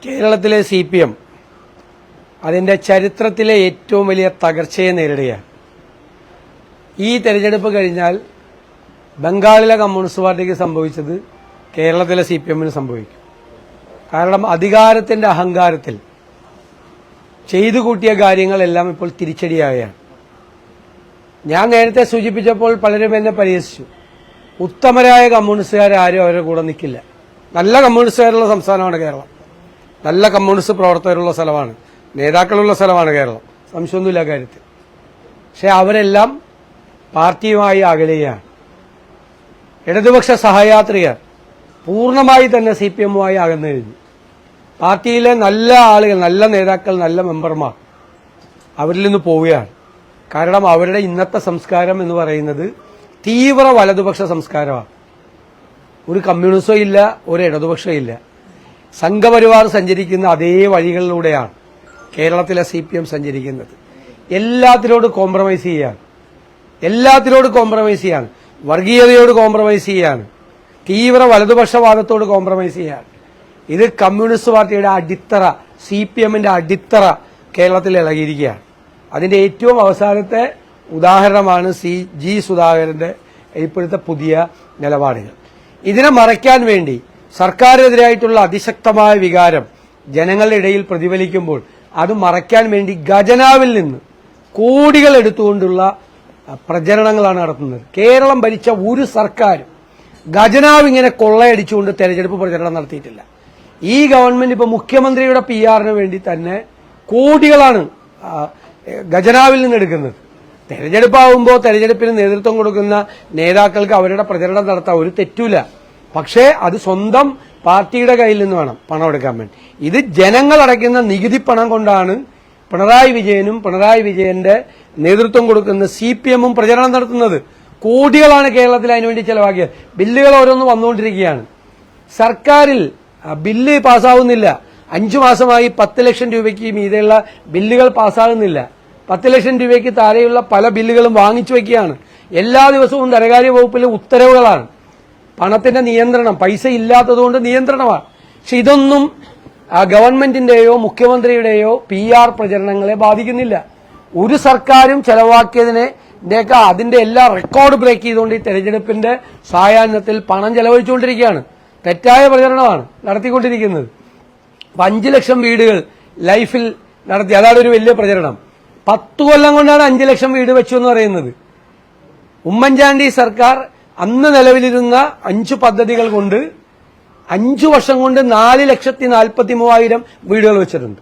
കേരളത്തിലെ CPM അതിന്റെ ചരിത്രത്തിലെ ഏറ്റവും വലിയ തകർച്ചയെ നേരിടുകയാണ്. ഈ തെരഞ്ഞെടുപ്പ് കഴിഞ്ഞാൽ ബംഗാളിലെ കമ്മ്യൂണിസ്റ്റ് പാർട്ടിക്ക് സംഭവിച്ചത് കേരളത്തിലെ CPMന് സംഭവിക്കും. കാരണം അധികാരത്തിന്റെ അഹങ്കാരത്തിൽ ചെയ്തു കൂട്ടിയ കാര്യങ്ങളെല്ലാം ഇപ്പോൾ തിരിച്ചടിയാവുകയാണ്. ഞാൻ നേരത്തെ സൂചിപ്പിച്ചപ്പോൾ പലരും എന്നെ പരിഹസിച്ചു. ഉത്തമരായ കമ്മ്യൂണിസ്റ്റുകാരും അവരുടെ കൂടെ നിൽക്കില്ല. നല്ല കമ്മ്യൂണിസ്റ്റുകാരുള്ള സംസ്ഥാനമാണ് കേരളം. നല്ല കമ്മ്യൂണിസ്റ്റ് പ്രവർത്തകരുള്ള സ്ഥലമാണ്, നേതാക്കളുള്ള സ്ഥലമാണ് കേരളം, സംശയമൊന്നുമില്ല കാര്യത്തിൽ. പക്ഷെ അവരെല്ലാം പാർട്ടിയുമായി അകലുകയാണ്. ഇടതുപക്ഷ സഹയാത്രികർ പൂർണ്ണമായി തന്നെ CPMുമായി അകന്നു കഴിഞ്ഞു. പാർട്ടിയിലെ നല്ല ആളുകൾ, നല്ല നേതാക്കൾ, നല്ല മെമ്പർമാർ അവരിൽ നിന്ന് പോവുകയാണ്. കാരണം അവരുടെ ഇന്നത്തെ സംസ്കാരം എന്ന് പറയുന്നത് തീവ്ര വലതുപക്ഷ സംസ്കാരമാണ്. ഒരു കമ്മ്യൂണിസ്റ്റോ ഇല്ല, ഒരു ഇടതുപക്ഷോ ഇല്ല. സംഘപരിവാർ സഞ്ചരിക്കുന്ന അതേ വഴികളിലൂടെയാണ് കേരളത്തിലെ CPM സഞ്ചരിക്കുന്നത്. എല്ലാത്തിനോട് കോംപ്രമൈസ് ചെയ്യാണ്, എല്ലാത്തിനോട് കോംപ്രമൈസ് ചെയ്യാണ്. വർഗീയതയോട് കോംപ്രമൈസ് ചെയ്യാണ്, തീവ്ര വലതുപക്ഷവാദത്തോട് കോംപ്രമൈസ് ചെയ്യാണ്. ഇത് കമ്മ്യൂണിസ്റ്റ് പാർട്ടിയുടെ അടിത്തറ, CPMന്റെ അടിത്തറ കേരളത്തിൽ ഇളകിയിരിക്കുകയാണ്. അതിന്റെ ഏറ്റവും അവസാനത്തെ ഉദാഹരണമാണ് G സുധാകരന്റെ ഇപ്പോഴത്തെ പുതിയ നിലപാടുകൾ. ഇതിനെ മറയ്ക്കാൻ വേണ്ടി സർക്കാരിനെതിരായിട്ടുള്ള അതിശക്തമായ വികാരം ജനങ്ങളുടെ ഇടയിൽ പ്രതിഫലിക്കുമ്പോൾ അത് മറയ്ക്കാൻ വേണ്ടി ഖജനാവിൽ നിന്ന് കോടികൾ എടുത്തുകൊണ്ടുള്ള പ്രചരണങ്ങളാണ് നടത്തുന്നത്. കേരളം ഭരിച്ച ഒരു സർക്കാരും ഖജനാവ് ഇങ്ങനെ കൊള്ളയടിച്ചുകൊണ്ട് തെരഞ്ഞെടുപ്പ് പ്രചരണം നടത്തിയിട്ടില്ല. ഈ ഗവൺമെന്റ് ഇപ്പൊ മുഖ്യമന്ത്രിയുടെ PR വേണ്ടി തന്നെ കോടികളാണ് ഖജനാവിൽ നിന്ന് എടുക്കുന്നത്. തെരഞ്ഞെടുപ്പാവുമ്പോൾ തെരഞ്ഞെടുപ്പിന് നേതൃത്വം കൊടുക്കുന്ന നേതാക്കൾക്ക് അവരുടെ പ്രചരണം നടത്താൻ ഒരു തെറ്റില്ല. പക്ഷേ അത് സ്വന്തം പാർട്ടിയുടെ കയ്യിൽ നിന്ന് വേണം പണം എടുക്കാൻ വേണ്ടി. ഇത് ജനങ്ങൾ അടയ്ക്കുന്ന നികുതി പണം കൊണ്ടാണ് പിണറായി വിജയനും പിണറായി വിജയന്റെ നേതൃത്വം കൊടുക്കുന്ന CPMും പ്രചരണം നടത്തുന്നത്. കോടികളാണ് കേരളത്തിൽ അതിനുവേണ്ടി ചെലവാക്കിയത്. ബില്ലുകൾ ഓരോന്ന് വന്നുകൊണ്ടിരിക്കുകയാണ്. സർക്കാരിൽ ബില്ല് പാസ്സാവുന്നില്ല. 5 മാസമായി 10 ലക്ഷം രൂപയ്ക്ക് മീതെയുള്ള ബില്ലുകൾ പാസ്സാകുന്നില്ല. 10 ലക്ഷം രൂപയ്ക്ക് താഴെയുള്ള പല ബില്ലുകളും വാങ്ങിച്ചു വയ്ക്കുകയാണ്. എല്ലാ ദിവസവും ധനകാര്യ വകുപ്പിലെ ഉത്തരവുകളാണ്. പണത്തിന്റെ നിയന്ത്രണം, പൈസ ഇല്ലാത്തതുകൊണ്ട് നിയന്ത്രണമാണ്. പക്ഷെ ഇതൊന്നും ഗവൺമെന്റിന്റെയോ മുഖ്യമന്ത്രിയുടെയോ PR പ്രചരണങ്ങളെ ബാധിക്കുന്നില്ല. ഒരു സർക്കാരും ചെലവാക്കിയതിനെ അതിന്റെ എല്ലാ റെക്കോർഡ് ബ്രേക്ക് ചെയ്തുകൊണ്ട് ഈ തെരഞ്ഞെടുപ്പിന്റെ സായാഹ്നത്തിൽ പണം ചെലവഴിച്ചുകൊണ്ടിരിക്കുകയാണ്. തെറ്റായ പ്രചരണമാണ് നടത്തിക്കൊണ്ടിരിക്കുന്നത്. 5 ലക്ഷം വീടുകൾ ലൈഫിൽ നടത്തി, അതാണ് ഒരു വലിയ പ്രചരണം. 10 കൊല്ലം കൊണ്ടാണ് 5 ലക്ഷം വീട് വെച്ചു എന്ന് പറയുന്നത്. ഉമ്മൻചാണ്ടി സർക്കാർ അന്ന് നിലവിലിരുന്ന 5 പദ്ധതികൾ കൊണ്ട് 5 വർഷം കൊണ്ട് 4,43,000 വീടുകൾ വെച്ചിട്ടുണ്ട്.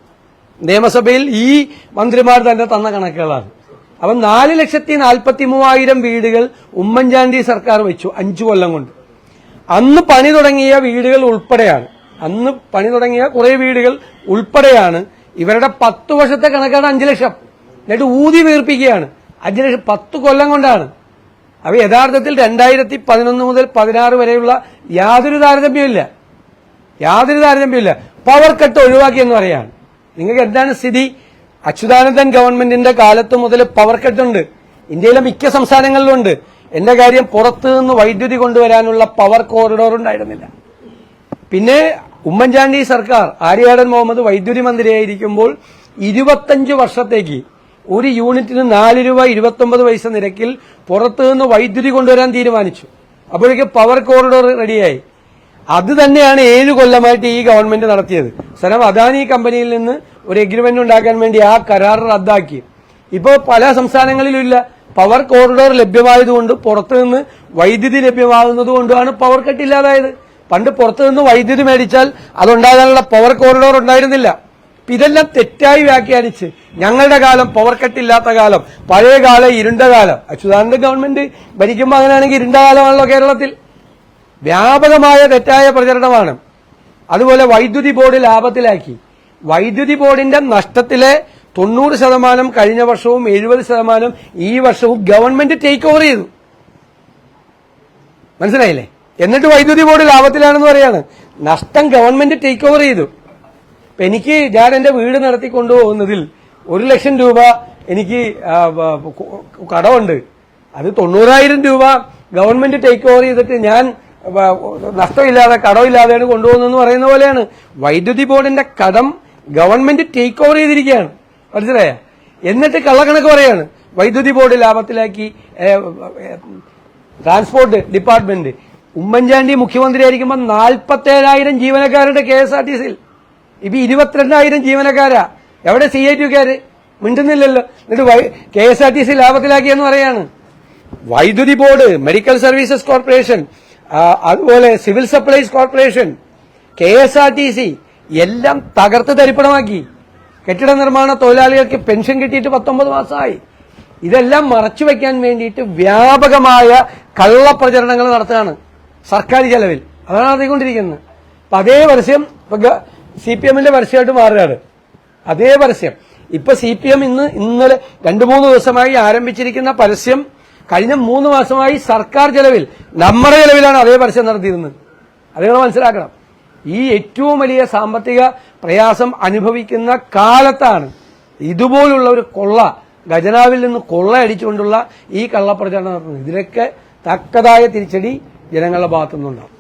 നിയമസഭയിൽ ഈ മന്ത്രിമാർ തന്നെ തന്ന കണക്കുകളാണ്. അപ്പം 4,43,000 വീടുകൾ ഉമ്മൻചാണ്ടി സർക്കാർ വെച്ചു 5 കൊല്ലം കൊണ്ട്. അന്ന് പണി തുടങ്ങിയ വീടുകൾ ഉൾപ്പെടെയാണ്, അന്ന് പണി തുടങ്ങിയ കുറെ വീടുകൾ ഉൾപ്പെടെയാണ് ഇവരുടെ 10 വർഷത്തെ കണക്കാണ് 5 ലക്ഷം. എന്നിട്ട് ഊതി വീർപ്പിക്കുകയാണ് 5 ലക്ഷം 10 കൊല്ലം കൊണ്ടാണ്. അവ യഥാർത്ഥത്തിൽ 2011 മുതൽ 16 വരെയുള്ള യാതൊരു താരതമ്യമില്ല. പവർ കട്ട് ഒഴിവാക്കിയെന്ന് പറയാണ്. നിങ്ങൾക്ക് എന്താണ് സ്ഥിതി? അച്യുതാനന്ദൻ ഗവൺമെന്റിന്റെ കാലത്ത് മുതൽ പവർ കട്ടുണ്ട്. ഇന്ത്യയിലെ മിക്ക സംസ്ഥാനങ്ങളിലുണ്ട്. എന്റെ കാര്യം, പുറത്തു നിന്ന് വൈദ്യുതി കൊണ്ടുവരാനുള്ള പവർ കോറിഡോർ ഉണ്ടായിരുന്നില്ല. പിന്നെ ഉമ്മൻചാണ്ടി സർക്കാർ, ആര്യാടൻ മുഹമ്മദ് വൈദ്യുതി മന്ത്രിയായിരിക്കുമ്പോൾ 25 വർഷത്തേക്ക് ഒരു യൂണിറ്റിന് 4 രൂപ 29 പൈസ നിരക്കിൽ പുറത്തു നിന്ന് വൈദ്യുതി കൊണ്ടുവരാൻ തീരുമാനിച്ചു. അപ്പോഴേക്ക് പവർ കോറിഡോർ റെഡിയായി. അത് തന്നെയാണ് 7 കൊല്ലമായിട്ട് ഈ ഗവൺമെന്റ് നടത്തിയത്. സ്ഥലം അദാനി കമ്പനിയിൽ നിന്ന് ഒരു എഗ്രിമെന്റ് ഉണ്ടാക്കാൻ വേണ്ടി ആ കരാർ റദ്ദാക്കി. ഇപ്പോൾ പല സംസ്ഥാനങ്ങളിലും ഇല്ല. പവർ കോറിഡോർ ലഭ്യമായതുകൊണ്ട്, പുറത്തു നിന്ന് വൈദ്യുതി ലഭ്യമാകുന്നത് കൊണ്ടാണ് പവർ കട്ട് ഇല്ലാതായത്. പണ്ട് പുറത്തു നിന്ന് വൈദ്യുതി മേടിച്ചാൽ അതുണ്ടാകാനുള്ള പവർ കോറിഡോർ ഉണ്ടായിരുന്നില്ല. ഇതെല്ലാം തെറ്റായി വ്യാഖ്യാനിച്ച് ഞങ്ങളുടെ കാലം പവർ കട്ടില്ലാത്ത കാലം, പഴയ കാലം, ഇരുണ്ട കാലം. അച്യുതാനന്ദ ഗവൺമെന്റ് ഭരിക്കുമ്പോൾ അങ്ങനെയാണെങ്കിൽ ഇരുണ്ട കാലമാണല്ലോ കേരളത്തിൽ. വ്യാപകമായ തെറ്റായ പ്രചരണമാണ്. അതുപോലെ വൈദ്യുതി ബോർഡ് ലാഭത്തിലാക്കി. വൈദ്യുതി ബോർഡിന്റെ നഷ്ടത്തിലെ 90% കഴിഞ്ഞ വർഷവും 70% ഈ വർഷവും ഗവൺമെന്റ് ടേക്ക് ഓവർ ചെയ്തു. മനസ്സിലായില്ലേ? എന്നിട്ട് വൈദ്യുതി ബോർഡ് ലാഭത്തിലാണെന്ന് പറയാണ്. നഷ്ടം ഗവൺമെന്റ് ടേക്ക് ഓവർ ചെയ്തു. എനിക്ക്, ഞാൻ എന്റെ വീട് നടത്തിക്കൊണ്ടുപോകുന്നതിൽ 1 ലക്ഷം രൂപ എനിക്ക് കടമുണ്ട്. അത് 90,000 രൂപ ഗവൺമെന്റ് ടേക്ക് ഓവർ ചെയ്തിട്ട് ഞാൻ നഷ്ടമില്ലാതെ കടമില്ലാതെയാണ് കൊണ്ടുപോകുന്നതെന്ന് പറയുന്ന പോലെയാണ്. വൈദ്യുതി ബോർഡിന്റെ കടം ഗവൺമെന്റ് ടേക്ക് ഓവർ ചെയ്തിരിക്കുകയാണ്, മനസ്സിലായ? എന്നിട്ട് കള്ളക്കണക്ക് പറയാണ്. വൈദ്യുതി ബോർഡ് ലാഭത്തിലാക്കി ട്രാൻസ്പോർട്ട് ഡിപ്പാർട്ട്മെന്റ്. ഉമ്മൻചാണ്ടി മുഖ്യമന്ത്രിയായിരിക്കുമ്പോൾ 47,000 ജീവനക്കാരുടെ KSRTCയിൽ, ഇപ്പൊ 22,000 ജീവനക്കാരാ. എവിടെ CITക്കാര്? മിണ്ടുന്നില്ലല്ലോ. എന്നിട്ട് KSRTC ലാഭത്തിലാക്കിയെന്ന് പറയാണ്. വൈദ്യുതി ബോർഡ്, മെഡിക്കൽ സർവീസസ് കോർപ്പറേഷൻ, അതുപോലെ സിവിൽ സപ്ലൈസ് കോർപ്പറേഷൻ, KSRTC എല്ലാം തകർത്ത് തരിപ്പണമാക്കി. കെട്ടിട നിർമ്മാണ തൊഴിലാളികൾക്ക് പെൻഷൻ കിട്ടിയിട്ട് 19 മാസമായി. ഇതെല്ലാം മറച്ചുവെക്കാൻ വേണ്ടിയിട്ട് വ്യാപകമായ കള്ളപ്രചരണങ്ങൾ നടത്തുകയാണ് സർക്കാർ ചെലവിൽ. അതാണ് നടത്തിക്കൊണ്ടിരിക്കുന്നത്. അപ്പൊ അതേ പരസ്യം CPMന്റെ പരസ്യമായിട്ട് മാറുകയാണ്. അതേ പരസ്യം ഇപ്പൊ CPM ഇന്നലെ 2-3 ദിവസമായി ആരംഭിച്ചിരിക്കുന്ന പരസ്യം കഴിഞ്ഞ 3 മാസമായി സർക്കാർ ചെലവിൽ, നമ്മുടെ ചെലവിലാണ് അതേ പരസ്യം നടത്തിയിരുന്നത്. അത് നിങ്ങൾ മനസ്സിലാക്കണം. ഈ ഏറ്റവും വലിയ സാമ്പത്തിക പ്രയാസം അനുഭവിക്കുന്ന കാലത്താണ് ഇതുപോലുള്ള ഒരു കൊള്ള, ഖജനാവിൽ നിന്ന് കൊള്ളയടിച്ചുകൊണ്ടുള്ള ഈ കള്ളപ്രചരണം നടത്തുന്നത്. ഇതിനൊക്കെ തക്കതായ തിരിച്ചടി ജനങ്ങളുടെ ഭാഗത്തുനിന്നുണ്ടാവും.